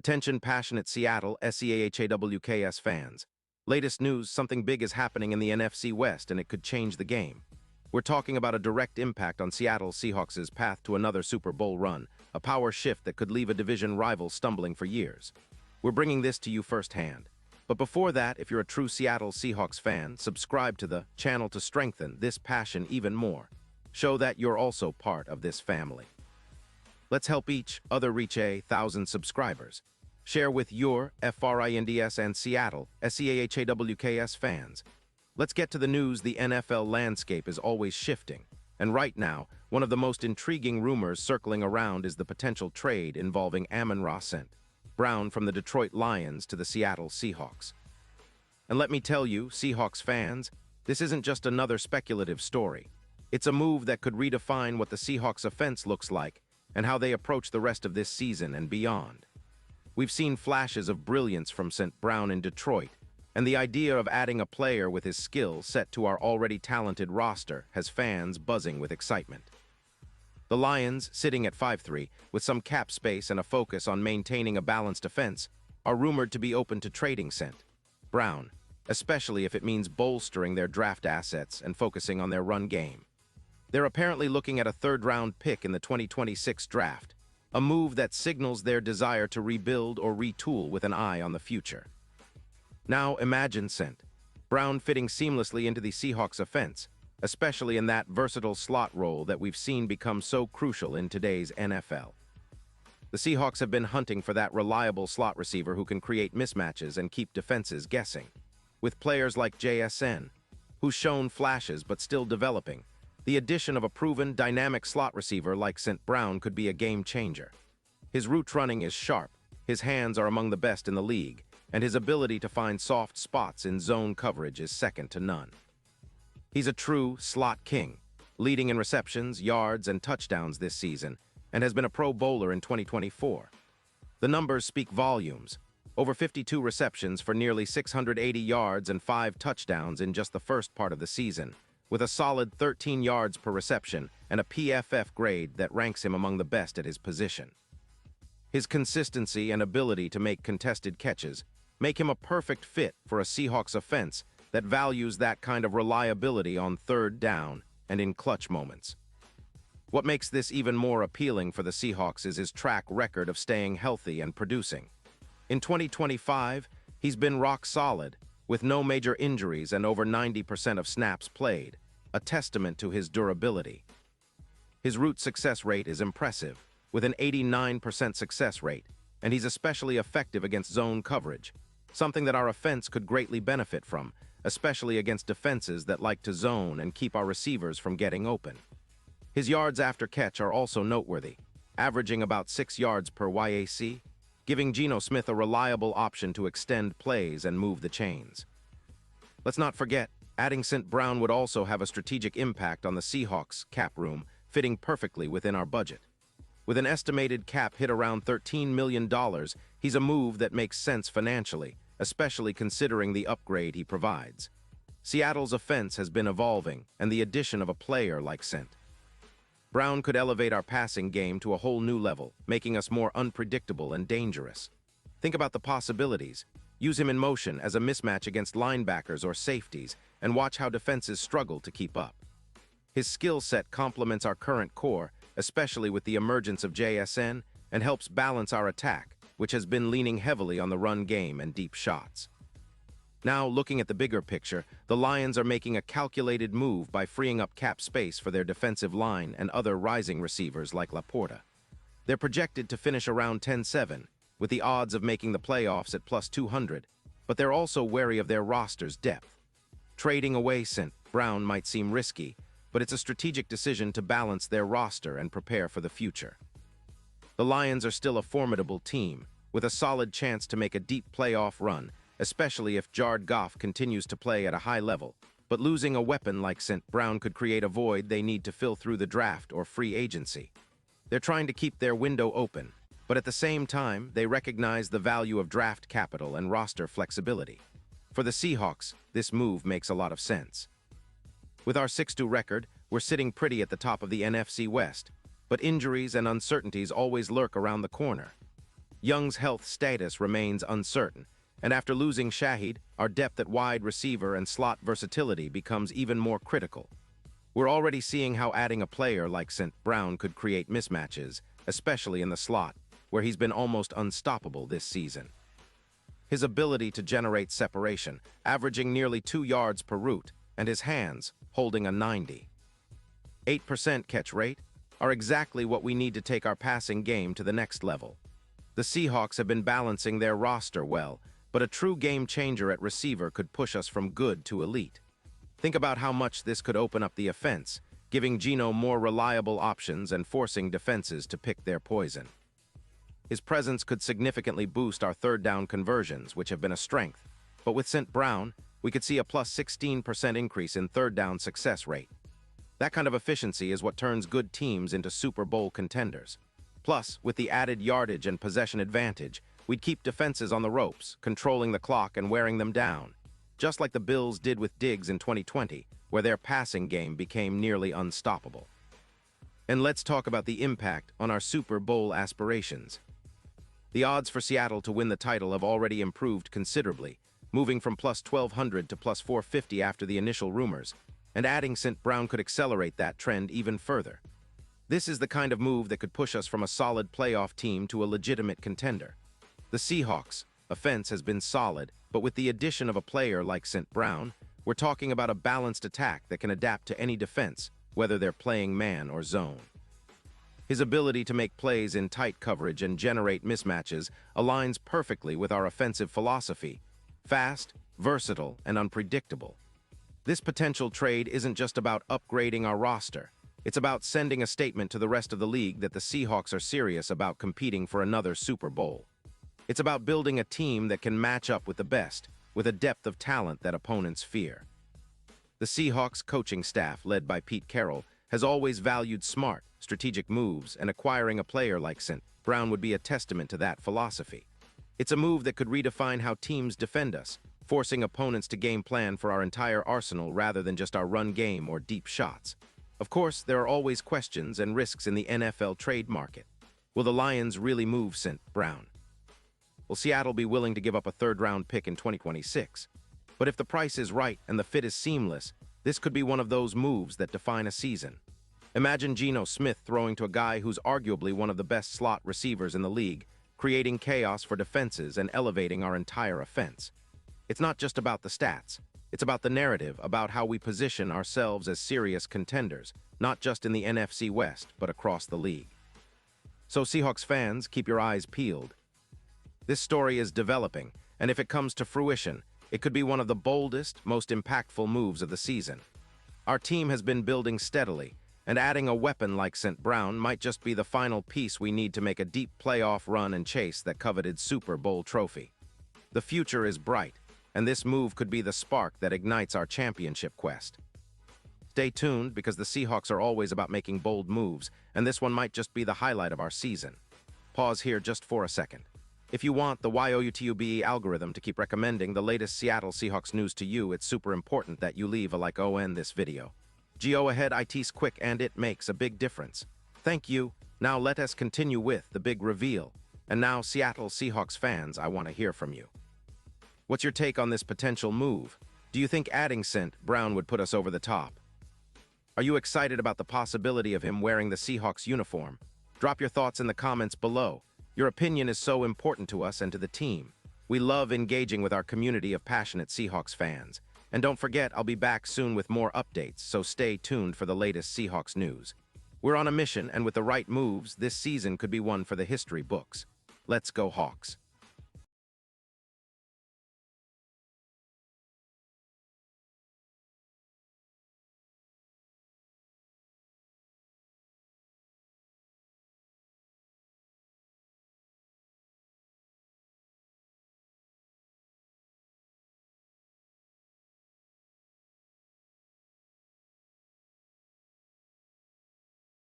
Attention passionate Seattle Seahawks fans. Latest news, something big is happening in the NFC West and it could change the game. We're talking about a direct impact on Seattle Seahawks' path to another Super Bowl run, a power shift that could leave a division rival stumbling for years. We're bringing this to you firsthand. But before that, if you're a true Seattle Seahawks fan, subscribe to the channel to strengthen this passion even more. Show that you're also part of this family. Let's help each other reach 1,000 subscribers. Share with your FRINDS and Seattle SEAHAWKS fans. Let's get to the news. The NFL landscape is always shifting, and right now, one of the most intriguing rumors circling around is the potential trade involving Amon-Ra St. Brown from the Detroit Lions to the Seattle Seahawks. And let me tell you, Seahawks fans, this isn't just another speculative story. It's a move that could redefine what the Seahawks offense looks like and how they approach the rest of this season and beyond. We've seen flashes of brilliance from St. Brown in Detroit, and the idea of adding a player with his skill set to our already talented roster has fans buzzing with excitement. The Lions, sitting at 5-3, with some cap space and a focus on maintaining a balanced offense, are rumored to be open to trading St. Brown, especially if it means bolstering their draft assets and focusing on their run game. They're apparently looking at a third-round pick in the 2026 draft, a move that signals their desire to rebuild or retool with an eye on the future. Now imagine St. Brown fitting seamlessly into the Seahawks offense, especially in that versatile slot role that we've seen become so crucial in today's NFL. The Seahawks have been hunting for that reliable slot receiver who can create mismatches and keep defenses guessing. With players like Espn, who's shown flashes but still developing, the addition of a proven, dynamic slot receiver like St. Brown could be a game-changer. His route running is sharp, his hands are among the best in the league, and his ability to find soft spots in zone coverage is second to none. He's a true slot king, leading in receptions, yards, and touchdowns this season, and has been a Pro Bowler in 2024. The numbers speak volumes. Over 52 receptions for nearly 680 yards and 5 touchdowns in just the first part of the season, with a solid 13 yards per reception and a PFF grade that ranks him among the best at his position. His consistency and ability to make contested catches make him a perfect fit for a Seahawks offense that values that kind of reliability on third down and in clutch moments. What makes this even more appealing for the Seahawks is his track record of staying healthy and producing. In 2025, he's been rock solid, with no major injuries and over 90% of snaps played, a testament to his durability. His route success rate is impressive, with an 89% success rate, and he's especially effective against zone coverage, something that our offense could greatly benefit from, especially against defenses that like to zone and keep our receivers from getting open. His yards after catch are also noteworthy, averaging about 6 yards per YAC, giving Geno Smith a reliable option to extend plays and move the chains. Let's not forget, adding St. Brown would also have a strategic impact on the Seahawks cap room, fitting perfectly within our budget. With an estimated cap hit around $13 million, he's a move that makes sense financially, especially considering the upgrade he provides. Seattle's offense has been evolving, and the addition of a player like St. Brown could elevate our passing game to a whole new level, making us more unpredictable and dangerous. Think about the possibilities. Use him in motion as a mismatch against linebackers or safeties, and watch how defenses struggle to keep up. His skill set complements our current core, especially with the emergence of Espn, and helps balance our attack, which has been leaning heavily on the run game and deep shots. Now, looking at the bigger picture, the Lions are making a calculated move by freeing up cap space for their defensive line and other rising receivers like Laporta. They're projected to finish around 10-7, with the odds of making the playoffs at plus 200, but they're also wary of their roster's depth. Trading away St. Brown might seem risky, but it's a strategic decision to balance their roster and prepare for the future. The Lions are still a formidable team, with a solid chance to make a deep playoff run, especially if Jared Goff continues to play at a high level, but losing a weapon like St. Brown could create a void they need to fill through the draft or free agency. They're trying to keep their window open, but at the same time, they recognize the value of draft capital and roster flexibility. For the Seahawks, this move makes a lot of sense. With our 6-2 record, we're sitting pretty at the top of the NFC West, but injuries and uncertainties always lurk around the corner. Young's health status remains uncertain, and after losing Shahid, our depth at wide receiver and slot versatility becomes even more critical. We're already seeing how adding a player like St. Brown could create mismatches, especially in the slot, where he's been almost unstoppable this season. His ability to generate separation, averaging nearly 2 yards per route, and his hands, holding a 98% catch rate, are exactly what we need to take our passing game to the next level. The Seahawks have been balancing their roster well, but a true game-changer at receiver could push us from good to elite. Think about how much this could open up the offense, giving Geno more reliable options and forcing defenses to pick their poison. His presence could significantly boost our third down conversions, which have been a strength, but with St. Brown, we could see a plus 16% increase in third down success rate. That kind of efficiency is what turns good teams into Super Bowl contenders. Plus, with the added yardage and possession advantage, we'd keep defenses on the ropes, controlling the clock and wearing them down, just like the Bills did with Diggs in 2020, where their passing game became nearly unstoppable. And let's talk about the impact on our Super Bowl aspirations. The odds for Seattle to win the title have already improved considerably, moving from plus 1,200 to plus 450 after the initial rumors, and adding St. Brown could accelerate that trend even further. This is the kind of move that could push us from a solid playoff team to a legitimate contender. The Seahawks' offense has been solid, but with the addition of a player like St. Brown, we're talking about a balanced attack that can adapt to any defense, whether they're playing man or zone. His ability to make plays in tight coverage and generate mismatches aligns perfectly with our offensive philosophy: fast, versatile, and unpredictable. This potential trade isn't just about upgrading our roster. It's about sending a statement to the rest of the league that the Seahawks are serious about competing for another Super Bowl. It's about building a team that can match up with the best, with a depth of talent that opponents fear. The Seahawks coaching staff, led by Pete Carroll, has always valued smart, strategic moves, and acquiring a player like St. Brown would be a testament to that philosophy. It's a move that could redefine how teams defend us, forcing opponents to game plan for our entire arsenal rather than just our run game or deep shots. Of course, there are always questions and risks in the NFL trade market. Will the Lions really move St. Brown? Will Seattle be willing to give up a third-round pick in 2026? But if the price is right and the fit is seamless, this could be one of those moves that define a season. Imagine Geno Smith throwing to a guy who's arguably one of the best slot receivers in the league, creating chaos for defenses and elevating our entire offense. It's not just about the stats. It's about the narrative, about how we position ourselves as serious contenders, not just in the NFC West, but across the league. So Seahawks fans, keep your eyes peeled. This story is developing, and if it comes to fruition, it could be one of the boldest, most impactful moves of the season. Our team has been building steadily, and adding a weapon like St. Brown might just be the final piece we need to make a deep playoff run and chase that coveted Super Bowl trophy. The future is bright, and this move could be the spark that ignites our championship quest. Stay tuned, because the Seahawks are always about making bold moves, and this one might just be the highlight of our season. Pause here just for a second. If you want the YouTube algorithm to keep recommending the latest Seattle Seahawks news to you, it's super important that you leave a like on this video. Go ahead, it's quick and it makes a big difference. Thank you. Now let us continue with the big reveal. And now, Seattle Seahawks fans, I want to hear from you. What's your take on this potential move? Do you think adding St. Brown would put us over the top? Are you excited about the possibility of him wearing the Seahawks uniform? Drop your thoughts in the comments below. Your opinion is so important to us and to the team. We love engaging with our community of passionate Seahawks fans. And don't forget, I'll be back soon with more updates, so stay tuned for the latest Seahawks news. We're on a mission, and with the right moves, this season could be one for the history books. Let's go Hawks.